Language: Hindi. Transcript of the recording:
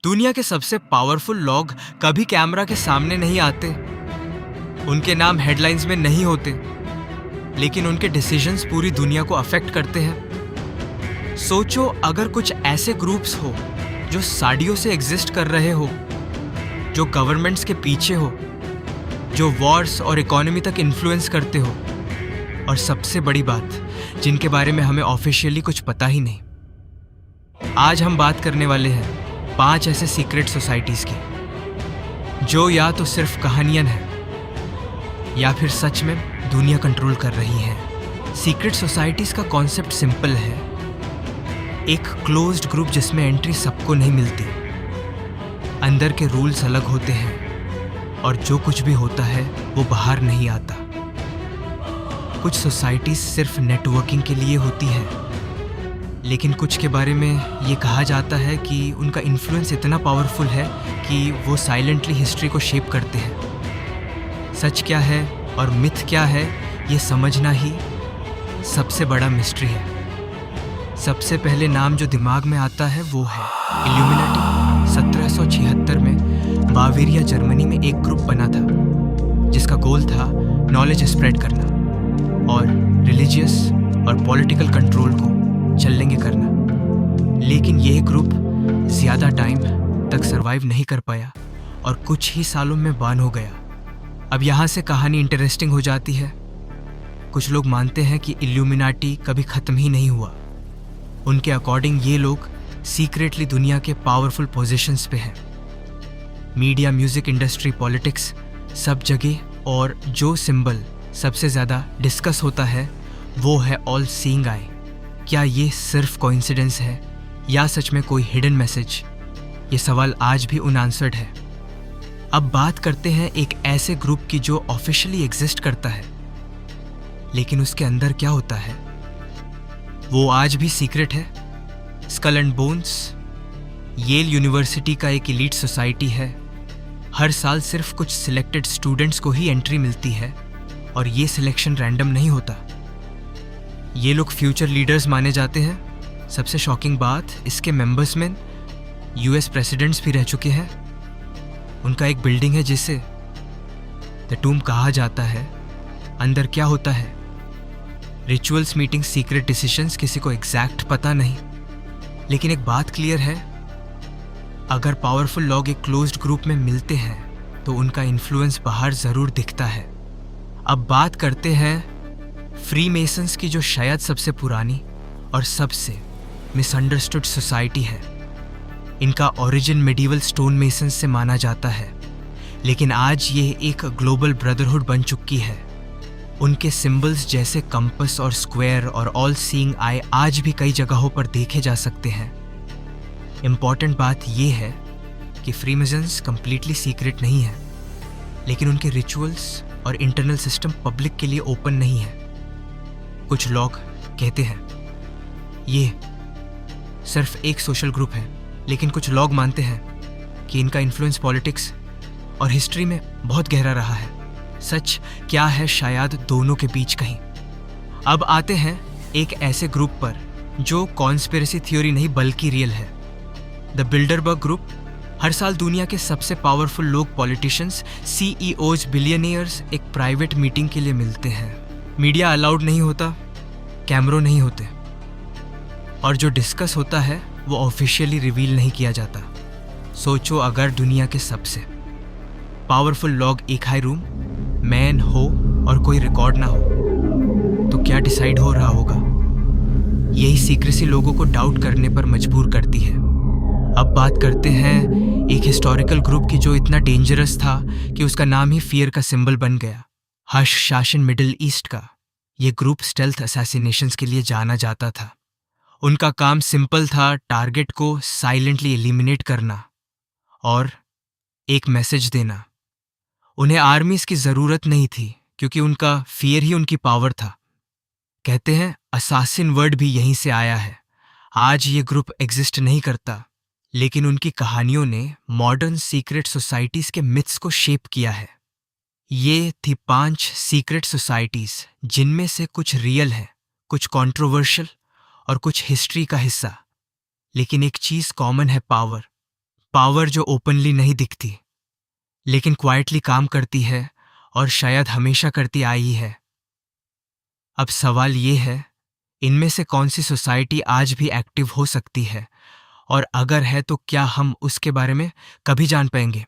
दुनिया के सबसे पावरफुल लोग कभी कैमरा के सामने नहीं आते। उनके नाम हेडलाइंस में नहीं होते, लेकिन उनके डिसीजंस पूरी दुनिया को अफेक्ट करते हैं। सोचो अगर कुछ ऐसे ग्रुप्स हो जो सादियों से एग्जिस्ट कर रहे हो, जो गवर्नमेंट्स के पीछे हो, जो वॉर्स और इकोनॉमी तक इन्फ्लुएंस करते हो, और सबसे बड़ी बात जिनके बारे में हमें ऑफिशियली कुछ पता ही नहीं। आज हम बात करने वाले हैं 5 ऐसे सीक्रेट सोसाइटीज की जो या तो सिर्फ कहानियां हैं या फिर सच में दुनिया कंट्रोल कर रही हैं। सीक्रेट सोसाइटीज का कॉन्सेप्ट सिंपल है, एक क्लोज्ड ग्रुप जिसमें एंट्री सबको नहीं मिलती, अंदर के रूल्स अलग होते हैं और जो कुछ भी होता है वो बाहर नहीं आता। कुछ सोसाइटीज सिर्फ नेटवर्किंग के लिए होती हैं, लेकिन कुछ के बारे में ये कहा जाता है कि उनका इन्फ्लुएंस इतना पावरफुल है कि वो साइलेंटली हिस्ट्री को शेप करते हैं। सच क्या है और मिथ क्या है, ये समझना ही सबसे बड़ा मिस्ट्री है। सबसे पहले नाम जो दिमाग में आता है वो है इल्यूमिनाटी। 1776 में बावेरिया जर्मनी में एक ग्रुप बना था जिसका गोल था नॉलेज स्प्रेड करना और रिलीजियस और पॉलिटिकल कंट्रोल को चलेंगे करना। लेकिन यह ग्रुप ज़्यादा टाइम तक सरवाइव नहीं कर पाया और कुछ ही सालों में बैन हो गया। अब यहाँ से कहानी इंटरेस्टिंग हो जाती है। कुछ लोग मानते हैं कि इल्यूमिनाटी कभी ख़त्म ही नहीं हुआ। उनके अकॉर्डिंग ये लोग सीक्रेटली दुनिया के पावरफुल पोजीशंस पे हैं। मीडिया, म्यूज़िक इंडस्ट्री, पॉलिटिक्स, सब जगह। और जो सिंबल सबसे ज़्यादा डिस्कस होता है वो है ऑल सीइंग आई। क्या ये सिर्फ कोइंसिडेंस है या सच में कोई हिडन मैसेज? ये सवाल आज भी अनआंसर्ड है। अब बात करते हैं एक ऐसे ग्रुप की जो ऑफिशियली एग्जिस्ट करता है, लेकिन उसके अंदर क्या होता है वो आज भी सीक्रेट है। Skull and bones Yale university का एक एलीट सोसाइटी है। हर साल सिर्फ कुछ सिलेक्टेड स्टूडेंट्स को ही एंट्री मिलती है और ये सिलेक्शन रैंडम नहीं होता। ये लोग फ्यूचर लीडर्स माने जाते हैं। सबसे शॉकिंग बात, इसके मेंबर्स में यूएस प्रेसिडेंट्स भी रह चुके हैं। उनका एक बिल्डिंग है जिसे द टूम कहा जाता है। अंदर क्या होता है, रिचुअल्स, मीटिंग, सीक्रेट डिसीजंस, किसी को एग्जैक्ट पता नहीं। लेकिन एक बात क्लियर है, अगर पावरफुल लोग एक क्लोज्ड ग्रुप में मिलते हैं तो उनका इन्फ्लुएंस बाहर ज़रूर दिखता है। अब बात करते हैं फ्री मेसन्स की, जो शायद सबसे पुरानी और सबसे मिसअंडरस्टूड सोसाइटी है। इनका ओरिजिन मिडिवल स्टोन मेसन्स से माना जाता है, लेकिन आज ये एक ग्लोबल ब्रदरहुड बन चुकी है। उनके सिंबल्स जैसे कंपस और स्क्वायर और ऑल सीइंग आई आज भी कई जगहों पर देखे जा सकते हैं। इम्पॉर्टेंट बात यह है कि फ्रीमेसन्स कंप्लीटली सीक्रेट नहीं है, लेकिन उनके रिचुअल्स और इंटरनल सिस्टम पब्लिक के लिए ओपन नहीं है। कुछ लोग कहते हैं ये सिर्फ एक सोशल ग्रुप है, लेकिन कुछ लोग मानते हैं कि इनका इन्फ्लुएंस पॉलिटिक्स और हिस्ट्री में बहुत गहरा रहा है। सच क्या है, शायद दोनों के बीच कहीं। अब आते हैं एक ऐसे ग्रुप पर जो कॉन्स्पिरेसी थ्योरी नहीं बल्कि रियल है, द बिल्डरबर्ग ग्रुप। हर साल दुनिया के सबसे पावरफुल लोग, पॉलिटिशियंस, सीईओज, बिलियनियर्स एक प्राइवेट मीटिंग के लिए मिलते हैं। मीडिया अलाउड नहीं होता, कैमरों नहीं होते, और जो डिस्कस होता है वो ऑफिशियली रिवील नहीं किया जाता। सोचो अगर दुनिया के सबसे पावरफुल लोग एक हाई रूम मैन हो और कोई रिकॉर्ड ना हो, तो क्या डिसाइड हो रहा होगा? यही सीक्रेसी लोगों को डाउट करने पर मजबूर करती है। अब बात करते हैं एक हिस्टोरिकल ग्रुप की जो इतना डेंजरस था कि उसका नाम ही फियर का सिंबल बन गया, हर्ष शासन मिडिल ईस्ट का। ये ग्रुप स्टेल्थ असैसिनेशंस के लिए जाना जाता था। उनका काम सिंपल था, टारगेट को साइलेंटली एलिमिनेट करना और एक मैसेज देना। उन्हें आर्मीज की ज़रूरत नहीं थी क्योंकि उनका फियर ही उनकी पावर था। कहते हैं असासिन वर्ड भी यहीं से आया है। आज ये ग्रुप एग्जिस्ट नहीं करता, लेकिन उनकी कहानियों ने मॉडर्न सीक्रेट सोसाइटीज़ के मिथ्स को शेप किया है। ये थी 5 सीक्रेट सोसाइटीज़ जिनमें से कुछ रियल है, कुछ कंट्रोवर्शियल और कुछ हिस्ट्री का हिस्सा। लेकिन एक चीज़ कॉमन है, पावर। पावर जो ओपनली नहीं दिखती लेकिन क्वाइटली काम करती है और शायद हमेशा करती आई है। अब सवाल ये है, इनमें से कौन सी सोसाइटी आज भी एक्टिव हो सकती है, और अगर है तो क्या हम उसके बारे में कभी जान पाएंगे?